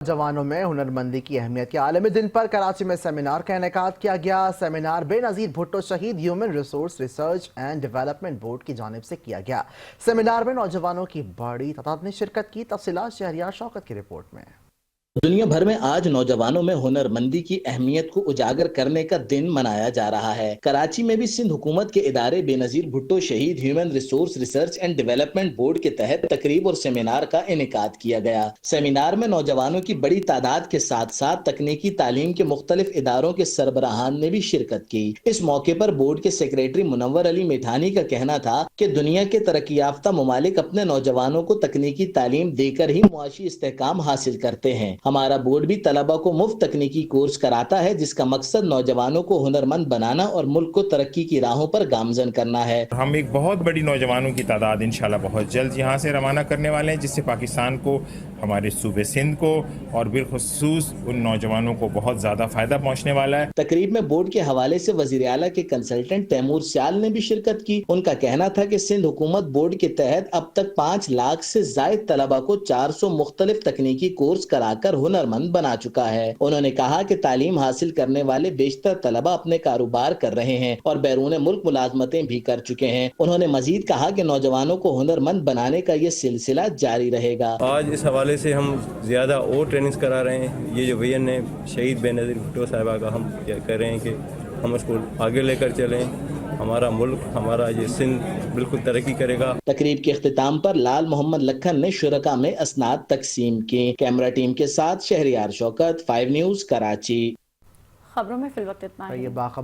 جوانوں میں ہنرمندی کی اہمیت کے عالمی دن پر کراچی میں سیمینار کا انعقاد کیا گیا۔ سیمینار بے نظیر بھٹو شہید human resource research and development board کی جانب سے کیا گیا۔ سیمینار میں نوجوانوں کی بڑی تعداد نے شرکت کی۔ تفصیلات شہریار شوکت کی رپورٹ میں۔ دنیا بھر میں آج نوجوانوں میں ہنرمندی کی اہمیت کو اجاگر کرنے کا دن منایا جا رہا ہے۔ کراچی میں بھی سندھ حکومت کے ادارے بے نظیر بھٹو شہید human resource research and development board کے تحت تقریب اور سیمینار کا انعقاد کیا گیا۔ سیمینار میں نوجوانوں کی بڑی تعداد کے ساتھ ساتھ تکنیکی تعلیم کے مختلف اداروں کے سربراہان نے بھی شرکت کی۔ اس موقع پر بورڈ کے سیکریٹری منور علی میٹھانی کا کہنا تھا کہ دنیا کے ترقی یافتہ ممالک اپنے نوجوانوں کو تکنیکی تعلیم دے کر ہی معاشی استحکام حاصل کرتے ہیں۔ ہمارا بورڈ بھی طلبہ کو مفت تکنیکی کورس کراتا ہے، جس کا مقصد نوجوانوں کو ہنرمند بنانا اور ملک کو ترقی کی راہوں پر گامزن کرنا ہے۔ ہم ایک بہت بڑی نوجوانوں کی تعداد انشاءاللہ بہت جلد یہاں سے روانہ کرنے والے ہیں، جس سے پاکستان کو، ہمارے صوبے سندھ کو اور بالخصوص ان نوجوانوں کو بہت زیادہ فائدہ پہنچنے والا ہے۔ تقریب میں بورڈ کے حوالے سے وزیر اعلیٰ کے کنسلٹنٹ تیمور سیال نے بھی شرکت کی۔ ان کا کہنا تھا کہ سندھ حکومت بورڈ کے تحت اب تک 5 لاکھ سے زائد طلبہ کو 400 مختلف تکنیکی کورس کرا کر ہنرمند بنا چکا ہے۔ انہوں نے کہا کہ تعلیم حاصل کرنے والے بیشتر طلبہ اپنے کاروبار کر رہے ہیں اور بیرون ملک ملازمتیں بھی کر چکے ہیں۔ انہوں نے مزید کہا کہ نوجوانوں کو ہنرمند بنانے کا یہ سلسلہ جاری رہے گا۔ آج اس حوالے سے ہم زیادہ اور ٹریننگز کرا رہے ہیں۔ یہ جو ویژن ہے شہید بے نظیر بھٹو صاحبہ کا، ہم کر رہے ہیں کہ ہم اس کو آگے لے کر چلیں۔ ہمارا ملک، ہمارا یہ سندھ بالکل ترقی کرے گا۔ تقریب کے اختتام پر لال محمد لکھن نے شرکاء میں اسناد تقسیم کی۔ کیمرہ ٹیم کے ساتھ شہریار شوکت، 5 نیوز کراچی۔ خبروں میں فی الوقت اتنا ہی۔